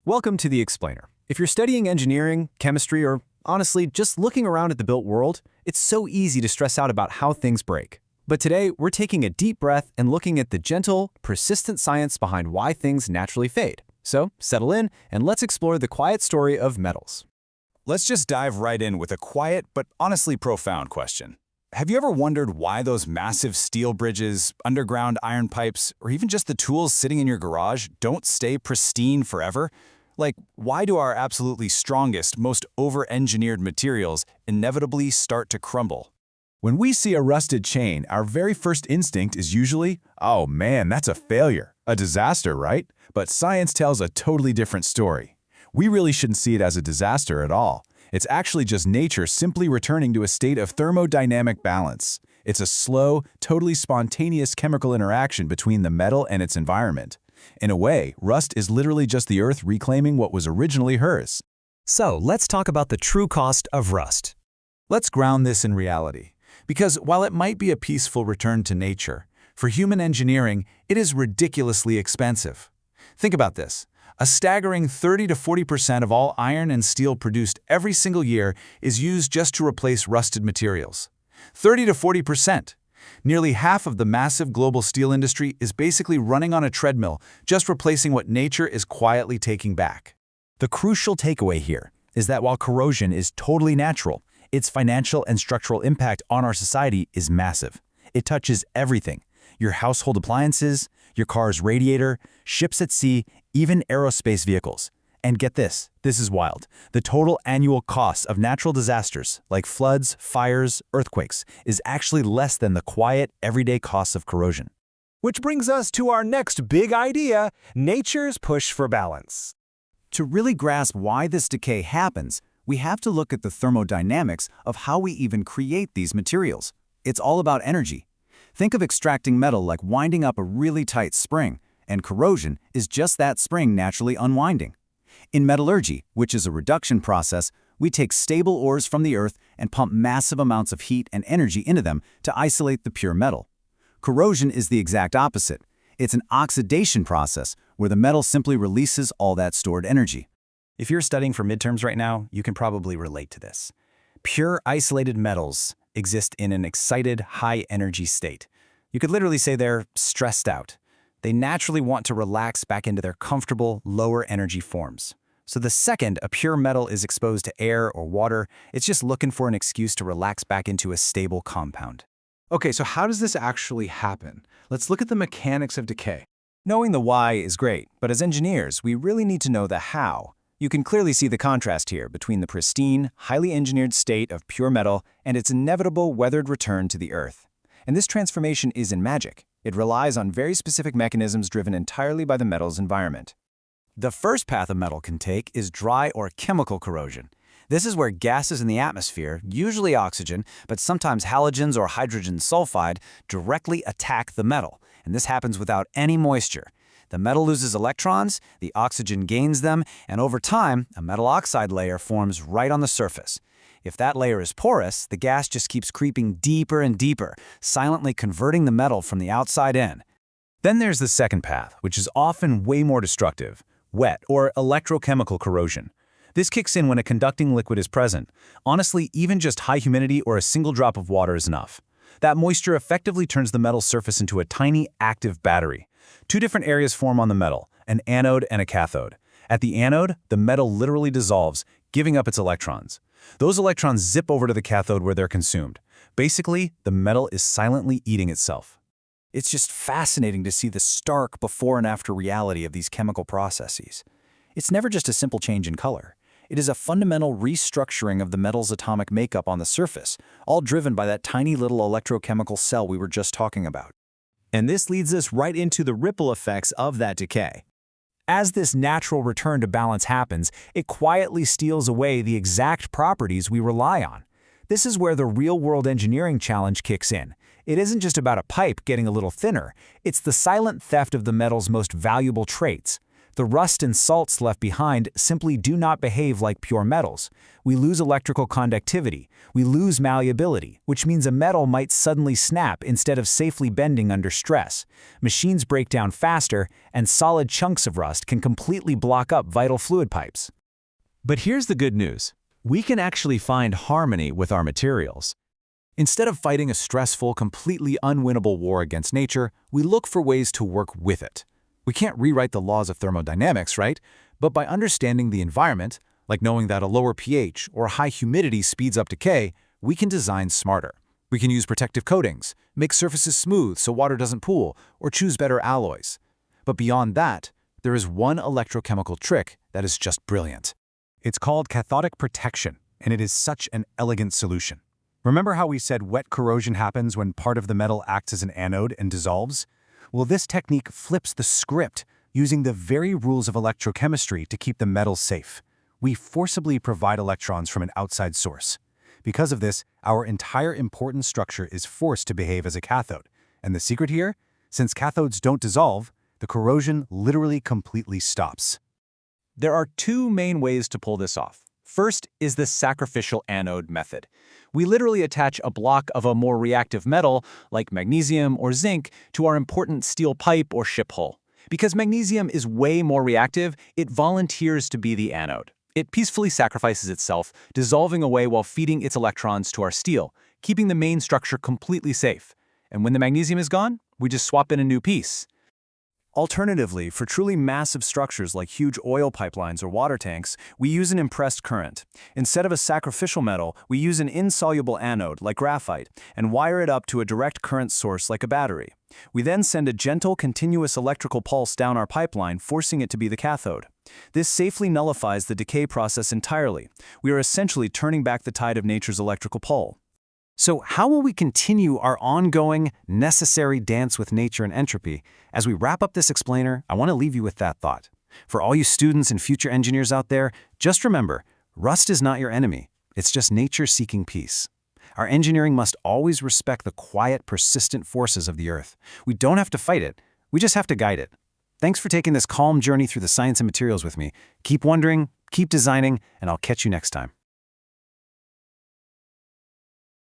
Welcome to The Explainer. If you're studying engineering, chemistry, or honestly, just looking around at the built world, it's so easy to stress out about how things break. But today, we're taking a deep breath and looking at the gentle, persistent science behind why things naturally fade. So, settle in and let's explore the quiet story of metals. Let's just dive right in with a quiet but honestly profound question. Have you ever wondered why those massive steel bridges, underground iron pipes, or even just the tools sitting in your garage don't stay pristine forever? Like, why do our absolutely strongest, most over-engineered materials inevitably start to crumble? When we see a rusted chain, our very first instinct is usually, oh man, that's a failure, a disaster, right? But science tells a totally different story. We really shouldn't see it as a disaster at all. It's actually just nature simply returning to a state of thermodynamic balance. It's a slow, totally spontaneous chemical interaction between the metal and its environment. In a way, rust is literally just the Earth reclaiming what was originally hers. So, let's talk about the true cost of rust. Let's ground this in reality. Because while it might be a peaceful return to nature, for human engineering, it is ridiculously expensive. Think about this. A staggering 30 to 40% of all iron and steel produced every single year is used just to replace rusted materials. 30 to 40%. Nearly half of the massive global steel industry is basically running on a treadmill, just replacing what nature is quietly taking back. The crucial takeaway here is that while corrosion is totally natural, its financial and structural impact on our society is massive. It touches everything: your household appliances, your car's radiator, ships at sea, even aerospace vehicles. And get this is wild. The total annual cost of natural disasters like floods, fires, earthquakes is actually less than the quiet, everyday costs of corrosion. Which brings us to our next big idea, nature's push for balance. To really grasp why this decay happens, we have to look at the thermodynamics of how we even create these materials. It's all about energy. Think of extracting metal like winding up a really tight spring, and corrosion is just that spring naturally unwinding. In metallurgy, which is a reduction process, we take stable ores from the earth and pump massive amounts of heat and energy into them to isolate the pure metal. Corrosion is the exact opposite. It's an oxidation process where the metal simply releases all that stored energy. If you're studying for midterms right now, you can probably relate to this. Pure isolated metals exist in an excited, high-energy state. You could literally say they're stressed out. They naturally want to relax back into their comfortable, lower-energy forms. So the second a pure metal is exposed to air or water, it's just looking for an excuse to relax back into a stable compound. Okay, so how does this actually happen? Let's look at the mechanics of decay. Knowing the why is great, but as engineers, we really need to know the how. You can clearly see the contrast here between the pristine, highly engineered state of pure metal and its inevitable weathered return to the Earth. And this transformation isn't magic. It relies on very specific mechanisms driven entirely by the metal's environment. The first path a metal can take is dry or chemical corrosion. This is where gases in the atmosphere, usually oxygen, but sometimes halogens or hydrogen sulfide, directly attack the metal, and this happens without any moisture. The metal loses electrons, the oxygen gains them, and over time, a metal oxide layer forms right on the surface. If that layer is porous, the gas just keeps creeping deeper and deeper, silently converting the metal from the outside in. Then there's the second path, which is often way more destructive: wet or electrochemical corrosion. This kicks in when a conducting liquid is present. Honestly, even just high humidity or a single drop of water is enough. That moisture effectively turns the metal surface into a tiny, active battery. Two different areas form on the metal, an anode and a cathode. At the anode, the metal literally dissolves, giving up its electrons. Those electrons zip over to the cathode where they're consumed. Basically, the metal is silently eating itself. It's just fascinating to see the stark before and after reality of these chemical processes. It's never just a simple change in color. It is a fundamental restructuring of the metal's atomic makeup on the surface, all driven by that tiny little electrochemical cell we were just talking about. And this leads us right into the ripple effects of that decay. As this natural return to balance happens, it quietly steals away the exact properties we rely on. This is where the real-world engineering challenge kicks in. It isn't just about a pipe getting a little thinner, it's the silent theft of the metal's most valuable traits. The rust and salts left behind simply do not behave like pure metals. We lose electrical conductivity. We lose malleability, which means a metal might suddenly snap instead of safely bending under stress. Machines break down faster, and solid chunks of rust can completely block up vital fluid pipes. But here's the good news. We can actually find harmony with our materials. Instead of fighting a stressful, completely unwinnable war against nature, we look for ways to work with it. We can't rewrite the laws of thermodynamics, right? But by understanding the environment, like knowing that a lower pH or high humidity speeds up decay, we can design smarter. We can use protective coatings, make surfaces smooth so water doesn't pool, or choose better alloys. But beyond that, there is one electrochemical trick that is just brilliant. It's called cathodic protection, and it is such an elegant solution. Remember how we said wet corrosion happens when part of the metal acts as an anode and dissolves? Well, this technique flips the script, using the very rules of electrochemistry to keep the metal safe. We forcibly provide electrons from an outside source. Because of this, our entire important structure is forced to behave as a cathode. And the secret here? Since cathodes don't dissolve, the corrosion literally completely stops. There are two main ways to pull this off. First is the sacrificial anode method. We literally attach a block of a more reactive metal, like magnesium or zinc, to our important steel pipe or ship hull. Because magnesium is way more reactive, it volunteers to be the anode. It peacefully sacrifices itself, dissolving away while feeding its electrons to our steel, keeping the main structure completely safe. And when the magnesium is gone, we just swap in a new piece. Alternatively, for truly massive structures like huge oil pipelines or water tanks, we use an impressed current. Instead of a sacrificial metal, we use an insoluble anode, like graphite, and wire it up to a direct current source like a battery. We then send a gentle, continuous electrical pulse down our pipeline, forcing it to be the cathode. This safely nullifies the decay process entirely. We are essentially turning back the tide of nature's electrical pull. So how will we continue our ongoing, necessary dance with nature and entropy? As we wrap up this explainer, I want to leave you with that thought. For all you students and future engineers out there, just remember, rust is not your enemy. It's just nature seeking peace. Our engineering must always respect the quiet, persistent forces of the Earth. We don't have to fight it. We just have to guide it. Thanks for taking this calm journey through the science and materials with me. Keep wondering, keep designing, and I'll catch you next time.